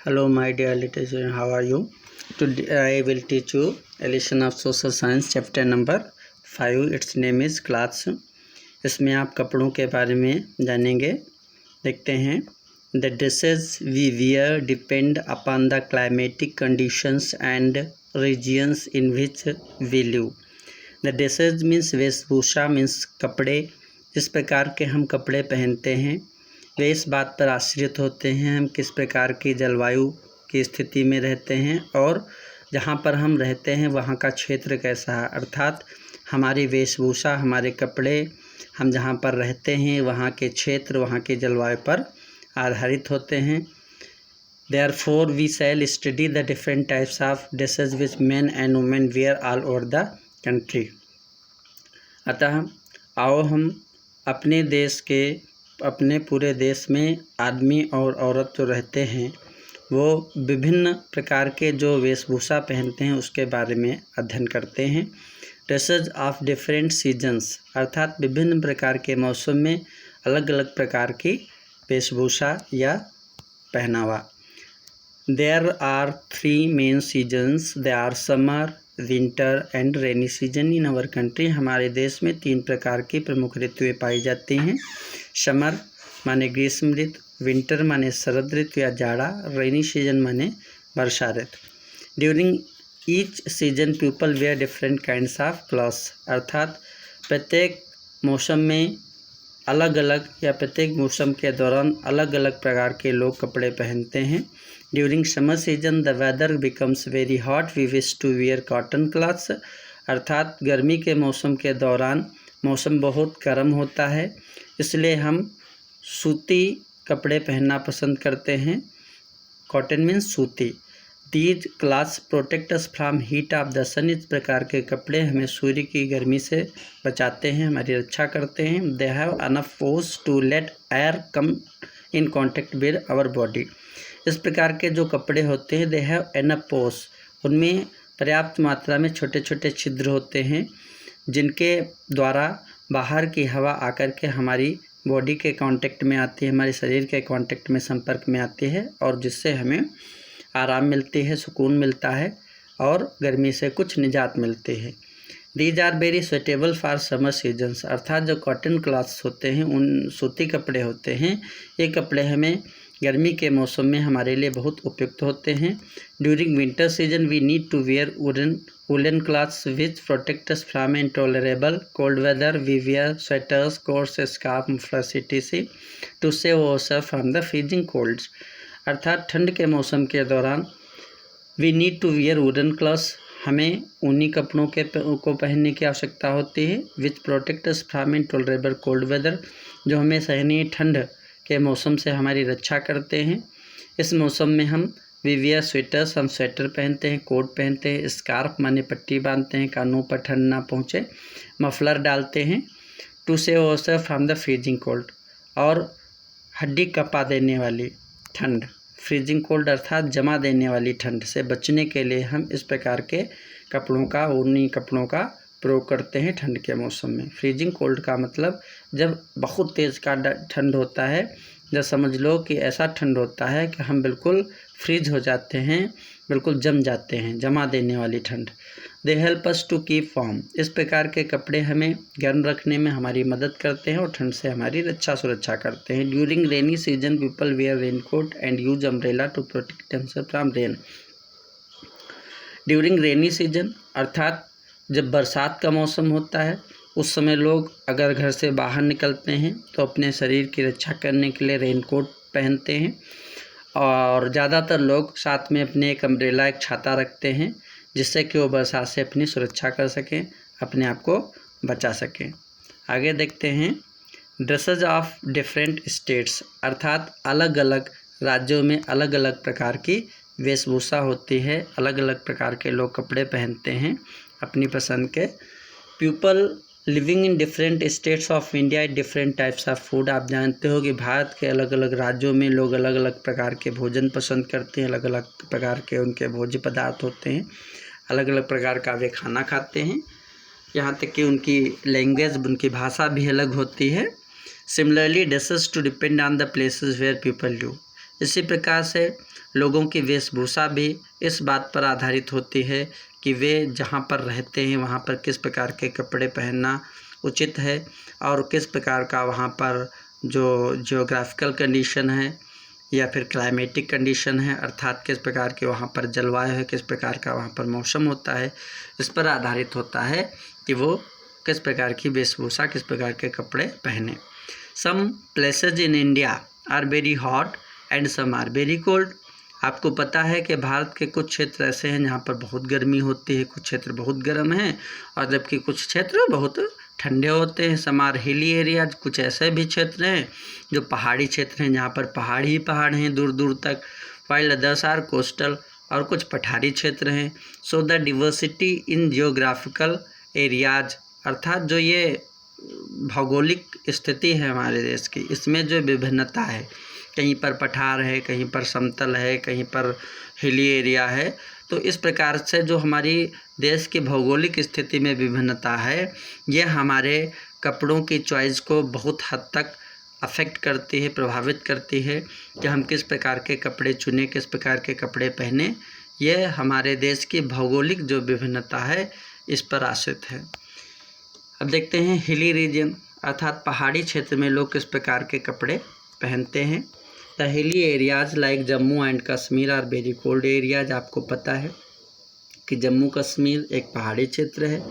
Hello, my dear little children, how are you? Today I will teach you a lesson of social science, chapter number 5. Its name is clothes. इसमें आप कपड़ों के बारे में जानेंगे। देखते हैं। The dresses we wear depend upon the climatic conditions and regions in which we live. The dresses means वेशभूषा means कपड़े। जिस प्रकार के हम कपड़े पहनते हैं वे इस बात पर आश्रित होते हैं हम किस प्रकार की जलवायु की स्थिति में रहते हैं और जहाँ पर हम रहते हैं वहाँ का क्षेत्र कैसा है, अर्थात हमारी वेशभूषा, हमारे कपड़े हम जहाँ पर रहते हैं वहाँ के क्षेत्र, वहाँ की जलवायु पर आधारित होते हैं। Therefore, we shall study the different types of dresses which men and women wear all over the country. अतः आओ हम अपने पूरे देश में आदमी और औरत जो रहते हैं वो विभिन्न प्रकार के जो वेशभूषा पहनते हैं उसके बारे में अध्ययन करते हैं। ड्रेसेस ऑफ डिफरेंट सीजन्स अर्थात विभिन्न प्रकार के मौसम में अलग अलग प्रकार की वेशभूषा या पहनावा। There are 3 main seasons, they are summer, winter and rainy season in our country. हमारे देश में 3 प्रकार की प्रमुख ऋतुएं पाई जाती हैं। समर माने ग्रीष्म ऋतु, विंटर माने शरद ऋतु या जाड़ा, रेनी सीजन माने वर्षा ऋतु। During each season people wear different kinds of clothes अर्थात प्रत्येक मौसम में अलग अलग या प्रत्येक मौसम के दौरान अलग अलग प्रकार के लोग कपड़े पहनते हैं। During summer season the weather becomes very hot, we wish to wear cotton clothes अर्थात गर्मी के मौसम के दौरान मौसम बहुत गर्म होता है इसलिए हम सूती कपड़े पहनना पसंद करते हैं। कॉटन मीन्स सूती। These clothes protect us from heat of the sun. इस प्रकार के कपड़े हमें सूर्य की गर्मी से बचाते हैं, हमारी रक्षा करते हैं। They have enough force to let air come in contact with our body. इस प्रकार के जो कपड़े होते हैं दे हैव एनफ फोर्स, उनमें पर्याप्त मात्रा में छोटे छोटे छिद्र होते हैं जिनके द्वारा बाहर की हवा आकर के हमारी बॉडी के कांटेक्ट में आती है, हमारे शरीर के कांटेक्ट में संपर्क में आती है और जिससे हमें आराम मिलती है, सुकून मिलता है और गर्मी से कुछ निजात मिलती है। These are very suitable for summer seasons अर्थात जो कॉटन क्लॉथ्स होते हैं, उन सूती कपड़े होते हैं, ये कपड़े हमें गर्मी के मौसम में हमारे लिए बहुत उपयुक्त होते हैं। During winter season we need to wear woolen cloths which protect us from intolerable cold weather. We wear sweaters, coats, scarf, mufflers etc. to save ourselves from the freezing colds. अर्थात ठंड के मौसम के दौरान we need to wear woolen cloths हमें ऊनी कपड़ों को पहनने की आवश्यकता होती है। which protect us from intolerable cold weather जो हमें सहनीय ठंड के मौसम से हमारी रक्षा करते हैं। इस मौसम में हम वी वियर स्वेटर्स, हम स्वेटर पहनते हैं, कोट पहनते हैं, स्कार्फ माने पट्टी बांधते हैं, कानों पर ठंड ना पहुँचे, मफलर डालते हैं। To save ourselves from the freezing cold और हड्डी कपा देने वाली ठंड, फ्रीजिंग कोल्ड अर्थात जमा देने वाली ठंड से बचने के लिए हम इस प्रकार के कपड़ों का, ऊनी कपड़ों का प्रयोग करते हैं ठंड के मौसम में। फ्रीजिंग कोल्ड का मतलब जब बहुत तेज़ का ठंड होता है, जब समझ लो कि ऐसा ठंड होता है कि हम बिल्कुल फ्रीज हो जाते हैं, बिल्कुल जम जाते हैं, जमा देने वाली ठंड। They help us to keep warm इस प्रकार के कपड़े हमें गर्म रखने में हमारी मदद करते हैं और ठंड से हमारी सुरक्षा करते हैं। During rainy season people wear raincoat and use umbrella to protect themselves from rain. During rainy season अर्थात जब बरसात का मौसम होता है उस समय लोग अगर घर से बाहर निकलते हैं तो अपने शरीर की रक्षा करने के लिए रेनकोट पहनते हैं और ज़्यादातर लोग साथ में अपने एक अम्ब्रेला, एक छाता रखते हैं जिससे कि वो बरसात से अपनी सुरक्षा कर सकें, अपने आप को बचा सकें। आगे देखते हैं। ड्रेसेस ऑफ डिफरेंट स्टेट्स अर्थात अलग अलग राज्यों में अलग अलग प्रकार की वेशभूषा होती है, अलग अलग प्रकार के लोग कपड़े पहनते हैं अपनी पसंद के। People living in different states of India different types of food. आप जानते हो कि भारत के अलग अलग राज्यों में लोग अलग अलग प्रकार के भोजन पसंद करते हैं, अलग अलग प्रकार के उनके भोज्य पदार्थ होते हैं, अलग अलग प्रकार का वे खाना खाते हैं, यहाँ तक कि उनकी लैंग्वेज, उनकी भाषा भी अलग होती है। Similarly dresses too depend on the places where people live इसी प्रकार से लोगों की वेशभूषा भी इस बात पर आधारित होती है कि वे जहाँ पर रहते हैं वहाँ पर किस प्रकार के कपड़े पहनना उचित है और किस प्रकार का वहाँ पर जो जियोग्राफिकल कंडीशन है या फिर क्लाइमेटिक कंडीशन है, अर्थात किस प्रकार के वहाँ पर जलवायु है, किस प्रकार का वहाँ पर मौसम होता है, इस पर आधारित होता है कि वो किस प्रकार की वेशभूषा, किस प्रकार के कपड़े पहने। Some places in India are very hot and some are very cold. आपको पता है कि भारत के कुछ क्षेत्र ऐसे हैं जहाँ पर बहुत गर्मी होती है, कुछ क्षेत्र बहुत गर्म हैं और जबकि कुछ क्षेत्र बहुत ठंडे होते हैं। सम आर हिली एरियाज, कुछ ऐसे भी क्षेत्र हैं जो पहाड़ी क्षेत्र हैं जहाँ पर पहाड़ ही पहाड़ हैं दूर दूर तक। वाइल अदर्स आर कोस्टल, और कुछ पठारी क्षेत्र हैं। So the diversity in geographical areas, अर्थात जो ये भौगोलिक स्थिति है हमारे देश की, इसमें जो विभिन्नता है, कहीं पर पठार है, कहीं पर समतल है, कहीं पर हिली एरिया है, तो इस प्रकार से जो हमारी देश की भौगोलिक स्थिति में विभिन्नता है, ये हमारे कपड़ों की चॉइस को बहुत हद तक अफेक्ट करती है, प्रभावित करती है कि हम किस प्रकार के कपड़े चुनें, किस प्रकार के कपड़े पहने। ये हमारे देश की भौगोलिक जो विभिन्नता है इस पर आश्रित है। अब देखते हैं हिली रीजन, अर्थात पहाड़ी क्षेत्र में लोग किस प्रकार के कपड़े पहनते हैं। The hilly areas like Jammu and Kashmir are very cold areas. आपको पता है कि जम्मू कश्मीर एक पहाड़ी क्षेत्र है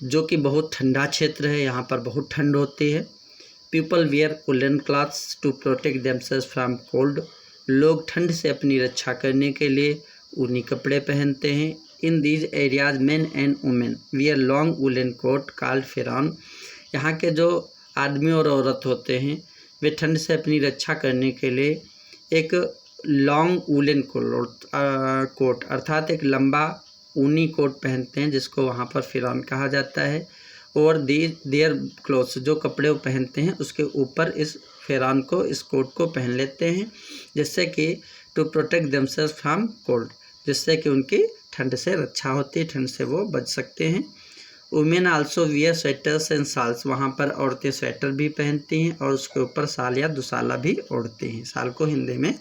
जो कि बहुत ठंडा क्षेत्र है, यहाँ पर बहुत ठंड होती है। People wear woolen clothes to protect themselves from cold. लोग ठंड से अपनी रक्षा करने के लिए ऊनी कपड़े पहनते हैं। In these areas men and women wear long woollen coat called pheran. यहाँ के जो आदमी और औरत होते हैं वे ठंड से अपनी रक्षा करने के लिए एक लॉन्ग वुलन कोट अर्थात एक लंबा ऊनी कोट पहनते हैं जिसको वहाँ पर फिरॉन कहा जाता है। और देयर क्लोथ्स, जो कपड़े वो पहनते हैं उसके ऊपर इस फिरॉन को, इस कोट को पहन लेते हैं, जिससे कि to protect themselves from cold, जिससे कि उनकी ठंड से रक्षा होती है, ठंड से वो बच सकते हैं। Women also wear sweaters and shawls. वहाँ पर औरतें स्वेटर भी पहनती हैं और उसके ऊपर शाल या दुशाला भी ओढ़ती हैं। शाल को हिंदी में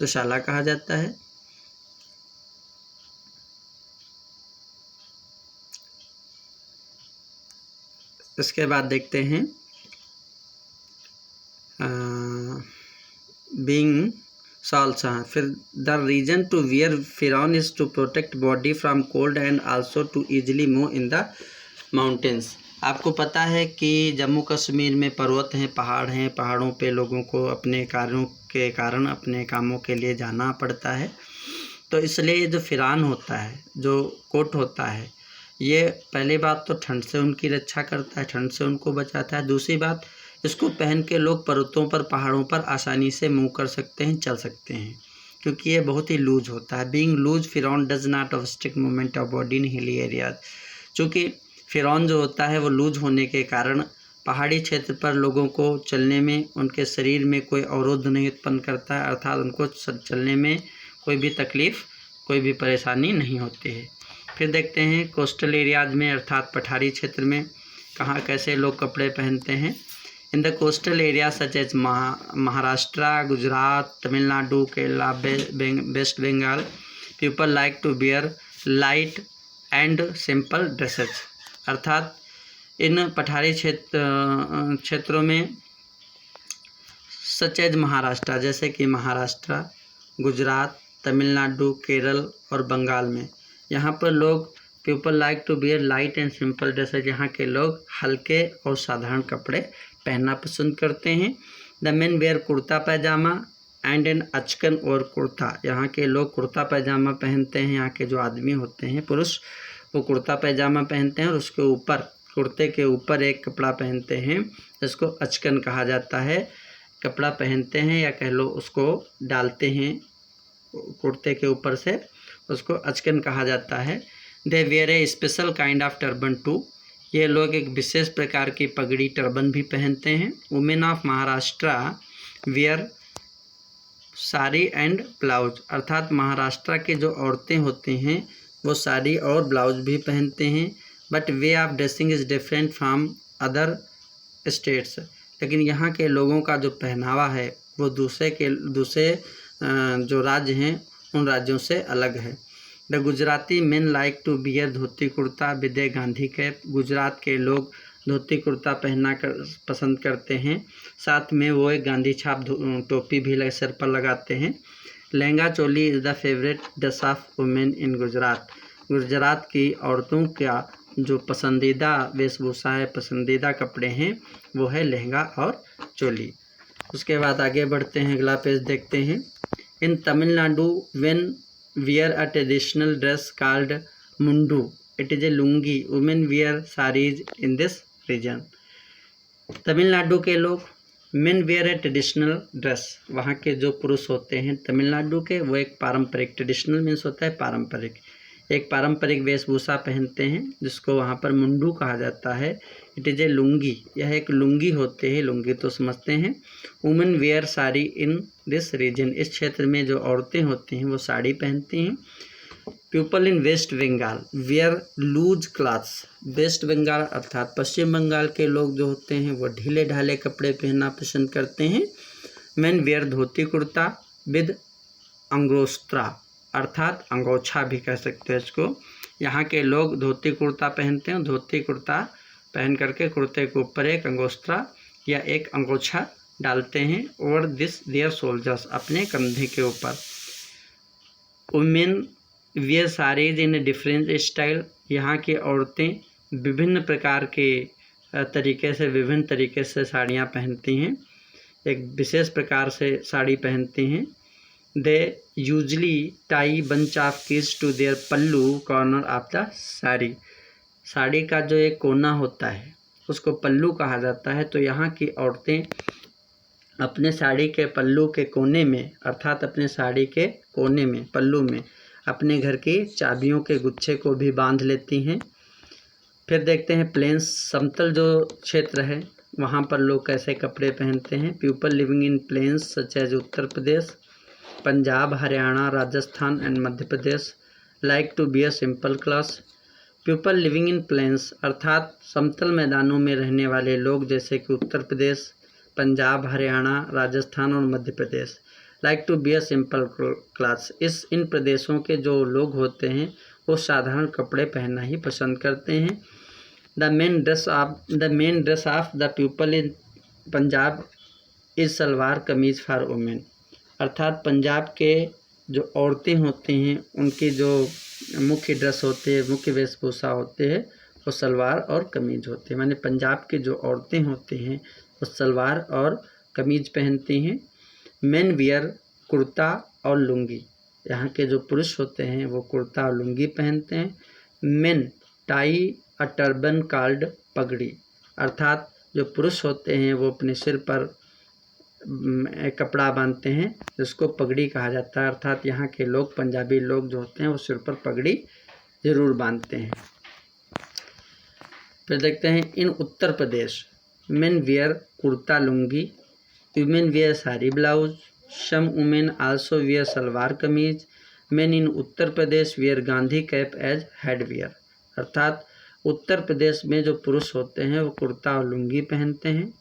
दुशाला कहा जाता है। इसके बाद देखते हैं बीइंग शॉल्स। फिर the reason to wear pheran is to protect body from cold and also to easily move in the mountains. आपको पता है कि जम्मू कश्मीर में पर्वत हैं, पहाड़ हैं, पहाड़ों पे लोगों को अपने कार्यों के कारण अपने कामों के लिए जाना पड़ता है, तो इसलिए ये जो फिरॉन होता है, जो कोट होता है, ये पहली बात तो ठंड से उनकी रक्षा करता है, ठंड से उनको बचाता है। दूसरी बात, इसको पहन के लोग पर्वतों पर, पहाड़ों पर आसानी से मूव कर सकते हैं, चल सकते हैं, क्योंकि ये बहुत ही लूज होता है। Being loose pheran does not obstruct movement of body in hilly areas. चूँकि फिरॉन जो होता है वो लूज होने के कारण पहाड़ी क्षेत्र पर लोगों को चलने में, उनके शरीर में कोई अवरोध नहीं उत्पन्न करता है, अर्थात उनको चलने में कोई भी तकलीफ़, कोई भी परेशानी नहीं होती है। फिर देखते हैं कोस्टल एरियाज में, अर्थात पठारी क्षेत्र में कहाँ कैसे लोग कपड़े पहनते हैं। In the coastal area such as Maharashtra, Gujarat, Tamil Nadu, Kerala, West Bengal, people like to wear light and simple dresses. अर्थात इन पठारी क्षेत्रों में सच एज महाराष्ट्र, जैसे कि महाराष्ट्र, गुजरात, तमिलनाडु, केरल और बंगाल में, यहाँ पर लोग people like to wear light and simple dresses. यहाँ के लोग हल्के और साधारण कपड़े पहनना पसंद करते हैं। The men wear kurta pyjama and an achkan और कुर्ता। यहाँ के लोग कुर्ता पैजामा पहनते हैं, यहाँ के जो आदमी होते हैं, पुरुष, वो कुर्ता पैजामा पहनते हैं और उसके ऊपर, कुर्ते के ऊपर एक कपड़ा पहनते हैं जिसको अचकन कहा जाता है। कपड़ा पहनते हैं या कह लो उसको डालते हैं कुर्ते के ऊपर से, उसको अचकन कहा जाता है। They wear a special kind of turban too. ये लोग एक विशेष प्रकार की पगड़ी, टर्बन भी पहनते हैं। Women of Maharashtra wear sari and blouse. अर्थात महाराष्ट्र के जो औरतें होती हैं वो साड़ी और ब्लाउज भी पहनते हैं। But way of dressing is different from other states. लेकिन यहाँ के लोगों का जो पहनावा है वो दूसरे जो राज्य हैं उन राज्यों से अलग है। The Gujarati men like to bear dhoti kurta with a Gandhi cap. Gujarat के लोग धोती कुर्ता पहनना पसंद करते हैं, साथ में वो एक गांधी छाप टोपी भी सिर पर लगाते हैं। Lehenga choli is the favourite dress of women in Gujarat. Gujarat की औरतों का जो पसंदीदा वेशभूषा है, पसंदीदा कपड़े हैं, वो है लहंगा और चोली। उसके बाद आगे बढ़ते हैं, अगला पेज देखते हैं। इन Tamil Nadu when wear a traditional dress called mundu, it is a lungi, women wear saris in this region। Tamil Nadu के लोग men wear a traditional dress, वहाँ के जो पुरुष होते हैं तमिलनाडु के, वो एक पारंपरिक, ट्रेडिशनल मीन्स होता है पारंपरिक, एक पारंपरिक वेशभूषा पहनते हैं जिसको वहाँ पर मुंडू कहा जाता है। इट इज़ ए लुंगी, यह एक लुंगी होते हैं, लुंगी तो समझते हैं। Women wear sari in this region, इस क्षेत्र में जो औरतें होती हैं वो साड़ी पहनती हैं। People in West Bengal wear loose clothes, West Bengal अर्थात पश्चिम बंगाल के लोग जो होते हैं वो ढीले ढाले कपड़े पहनना पसंद करते हैं। Man wear dhoti kurta with अंगोस्त्रा, अर्थात अंगोछा भी कह सकते हैं इसको। यहाँ के लोग धोती कुर्ता पहनते हैं, धोती कुर्ता पहन करके कुर्ते के ऊपर एक अंगोस्त्रा या एक अंगोछा डालते हैं और दिस देयर सोल्जर्स, अपने कंधे के ऊपर। Women wear saris in different style, यहाँ की औरतें विभिन्न प्रकार के तरीके से, विभिन्न तरीके से साड़ियाँ पहनती हैं, एक विशेष प्रकार से साड़ी पहनती हैं। They usually tie bunch of keys to their pallu corner of the sari, sari का जो एक कोना होता है उसको पल्लू कहा जाता है। तो यहाँ की औरतें अपने साड़ी के पल्लू के कोने में, अर्थात अपने साड़ी के कोने में, पल्लू में अपने घर की चाबियों के गुच्छे को भी बांध लेती हैं। फिर देखते हैं प्लेन्स, समतल जो क्षेत्र है वहाँ पर लोग कैसे कपड़े पहनते हैं। People living in plains such as Uttar Pradesh, Punjab, Haryana, Rajasthan and Madhya Pradesh like to beer simple clothes. People living in plains अर्थात समतल मैदानों में रहने वाले लोग, जैसे कि उत्तर प्रदेश, पंजाब, हरियाणा, राजस्थान और Madhya Pradesh, like to beer simple clothes, इन प्रदेशों के जो लोग होते हैं वो साधारण कपड़े पहनना ही पसंद करते हैं। The main dress of the people in Punjab is salwar kameez for women, अर्थात पंजाब के जो औरतें होती हैं उनकी जो मुख्य ड्रेस होते हैं, मुख्य वेशभूषा होते हैं, वो सलवार और कमीज होते हैं। माने पंजाब की जो औरतें होती हैं वो सलवार और कमीज पहनती हैं। मेन वियर कुर्ता और लुंगी, यहाँ के जो पुरुष होते हैं वो कुर्ता और लुंगी पहनते हैं। मेन टाई अ टर्बन कॉल्ड पगड़ी, अर्थात जो पुरुष होते हैं वो अपने सिर पर एक कपड़ा बांधते हैं जिसको पगड़ी कहा जाता है, अर्थात यहाँ के लोग, पंजाबी लोग जो होते हैं वो सिर पर पगड़ी ज़रूर बांधते हैं। फिर देखते हैं in Uttar Pradesh men wear kurta lungi, women wear sari blouse, some women also wear salwar kameez, men in Uttar Pradesh wear Gandhi cap as head wear, अर्थात उत्तर प्रदेश में जो पुरुष होते हैं वो कुर्ता और लुंगी पहनते हैं।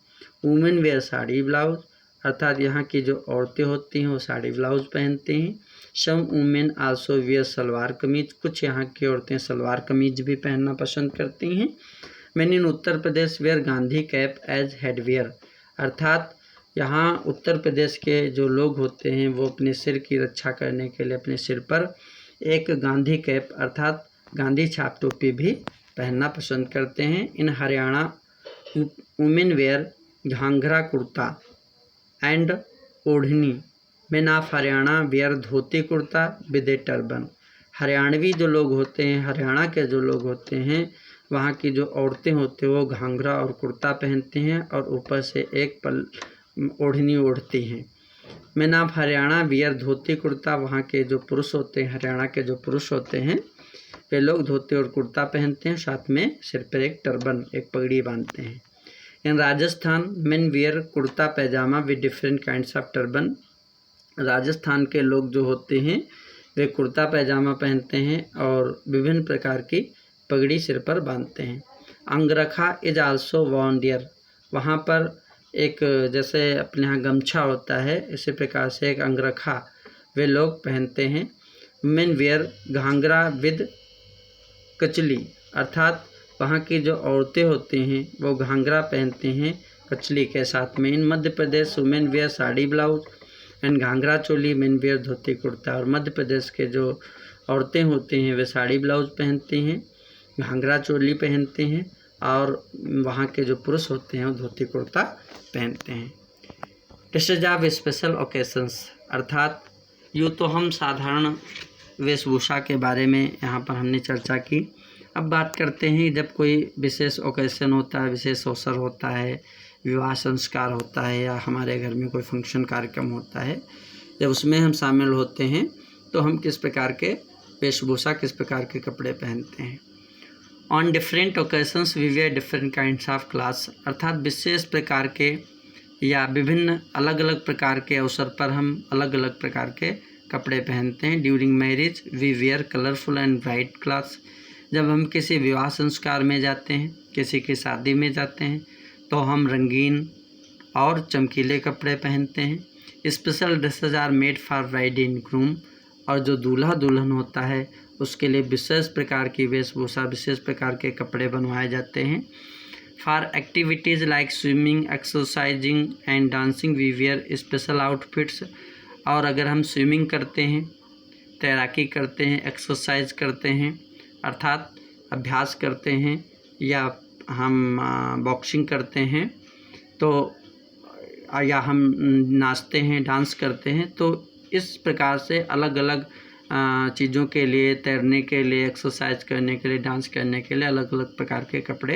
वुमेन वियर साड़ी ब्लाउज, अर्थात यहाँ की जो औरतें होती हैं वो साड़ी ब्लाउज पहनती हैं। Some women also wear salwar kameez, कुछ यहाँ की औरतें सलवार कमीज भी पहनना पसंद करती हैं। Man in Uttar Pradesh wear Gandhi cap as head wear, अर्थात यहाँ उत्तर प्रदेश के जो लोग होते हैं वो अपने सिर की रक्षा करने के लिए अपने सिर पर एक गांधी कैप अर्थात गांधी छाप टोपी भी पहनना पसंद करते हैं। In Haryana women wear ghagra kurta and odhni, man of Haryana wear dhoti kurta with a turban, Haryanvi जो लोग होते हैं, हरियाणा के जो लोग होते हैं वहाँ की जो औरतें होती हैं वो घाघरा और कुर्ता पहनती हैं और ऊपर से एक ओढ़नी ओढ़ती हैं। Man of Haryana wear dhoti kurta, वहाँ के जो पुरुष होते हैं, हरियाणा के जो पुरुष होते हैं वे लोग धोती और कुर्ता पहनते हैं, साथ में सिर पर एक टर्बन, एक पगड़ी बांधते हैं। In Rajasthan men wear kurta pyjama with different kinds of turban, Rajasthan के लोग जो होते हैं वे कुर्ता पैजामा पहनते हैं और विभिन्न प्रकार की पगड़ी सिर पर बांधते हैं। अंगरखा इज आल्सो वॉर्न डियर, वहाँ पर एक जैसे अपने यहाँ गमछा होता है, इसी प्रकार से एक अंगरखा वे लोग पहनते हैं। मेन वेयर घाघरा विद कचली, अर्थात वहाँ की जो औरतें होती हैं वो घाघरा पहनते हैं कचली के साथ में। In Madhya Pradesh women wear sari blouse and ghagra choli, men wear dhoti kurta. और मध्य प्रदेश के जो औरतें होती हैं वे साड़ी ब्लाउज पहनती हैं, घाघरा चोली पहनते हैं, और वहाँ के जो पुरुष होते हैं वो धोती कुर्ता पहनते हैं। ड्रेसेज ऑफ स्पेशल ओकेशंस, अर्थात यूँ तो हम साधारण वेशभूषा के बारे में यहाँ पर हमने चर्चा की। अब बात करते हैं जब कोई विशेष ओकेशन होता है, विशेष अवसर होता है, विवाह संस्कार होता है या हमारे घर में कोई फंक्शन कार्यक्रम होता है, जब उसमें हम शामिल होते हैं तो हम किस प्रकार के वेशभूषा, किस प्रकार के कपड़े पहनते हैं। On different occasions we wear different kinds of clothes, अर्थात विशेष प्रकार के या विभिन्न अलग अलग प्रकार के अवसर पर हम अलग अलग प्रकार के कपड़े पहनते हैं। During marriage we wear colourful and bright clothes, जब हम किसी विवाह संस्कार में जाते हैं, किसी की शादी में जाते हैं, तो हम रंगीन और चमकीले कपड़े पहनते हैं। Special dresses are made for bride and groom, और जो दूल्हा दुल्हन होता है उसके लिए विशेष प्रकार की वेशभूषा, विशेष प्रकार के कपड़े बनवाए जाते हैं। For activities like swimming, exercising and dancing we wear special outfits, और अगर हम स्विमिंग करते हैं, तैराकी करते हैं, एक्सरसाइज करते हैं अर्थात अभ्यास करते हैं, या हम बॉक्सिंग करते हैं, तो या हम नाचते हैं, डांस करते हैं, तो इस प्रकार से अलग अलग चीज़ों के लिए, तैरने के लिए, एक्सरसाइज करने के लिए, डांस करने के लिए अलग अलग प्रकार के कपड़े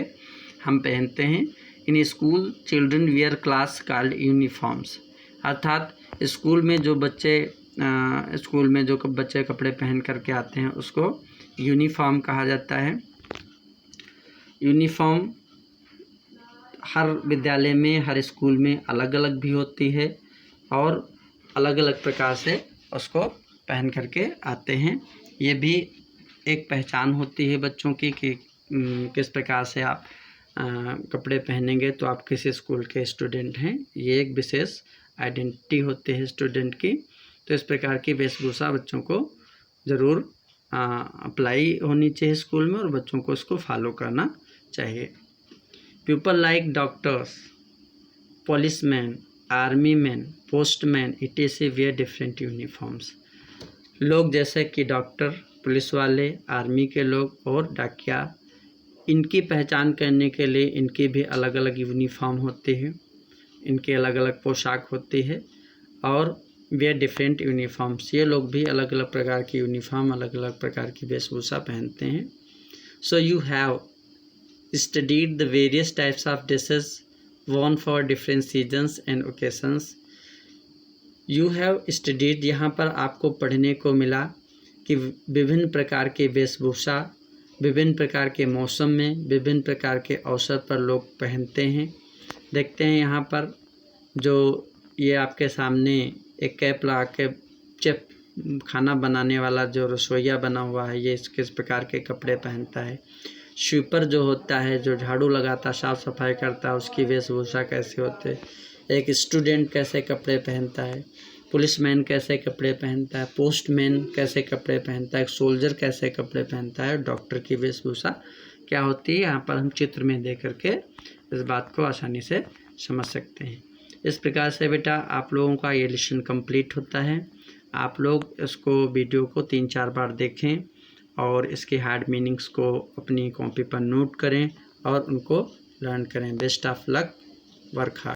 हम पहनते हैं। In school children wear class called uniforms, अर्थात स्कूल में जो बच्चे कपड़े पहन करके आते हैं उसको यूनिफॉर्म कहा जाता है। यूनिफॉर्म हर विद्यालय में, हर स्कूल में अलग अलग भी होती है और अलग अलग प्रकार से उसको पहन करके आते हैं। ये भी एक पहचान होती है बच्चों की कि किस प्रकार से आप कपड़े पहनेंगे तो आप किस स्कूल के स्टूडेंट हैं। ये एक विशेष आइडेंटिटी होती है स्टूडेंट की। तो इस प्रकार की वेशभूषा बच्चों को ज़रूर अप्लाई होनी चाहिए स्कूल में और बच्चों को इसको फॉलो करना चाहिए। People like doctors, policeman, army man, postman etc wear different uniforms. लोग जैसे कि डॉक्टर, पुलिस वाले, आर्मी के लोग और डाकिया, इनकी पहचान करने के लिए इनकी भी अलग अलग यूनिफॉर्म होती है, इनकी अलग अलग पोशाक होती है और वेयर डिफरेंट यूनिफॉर्म्स। ये लोग भी अलग अलग प्रकार की यूनिफॉर्म, अलग अलग प्रकार की वेशभूषा पहनते हैं। So you have studied the various types of dresses worn for different seasons and occasions. You have studied, यहाँ पर आपको पढ़ने को मिला कि विभिन्न प्रकार के वेशभूषा विभिन्न प्रकार के मौसम में, विभिन्न प्रकार के अवसर पर लोग पहनते हैं। देखते हैं यहाँ पर जो ये आपके सामने एक कैप लगा के चेफ खाना बनाने वाला जो रसोइया बना हुआ है, ये किस प्रकार के कपड़े पहनता है। स्वीपर जो होता है, जो झाड़ू लगाता, साफ़ सफाई करता है, उसकी वेशभूषा कैसे होते है। एक स्टूडेंट कैसे कपड़े पहनता है, पुलिसमैन कैसे कपड़े पहनता है, पोस्टमैन कैसे कपड़े पहनता है, एक सोल्जर कैसे कपड़े पहनता है, डॉक्टर की वेशभूषा क्या होती है। यहाँ पर हम चित्र में देख करके इस बात को आसानी से समझ सकते हैं। इस प्रकार से बेटा आप लोगों का ये लेसन कंप्लीट होता है। आप लोग इसको वीडियो को 3-4 बार देखें और इसके हार्ड मीनिंग्स को अपनी कॉपी पर नोट करें और उनको लर्न करें। Best of luck, work hard.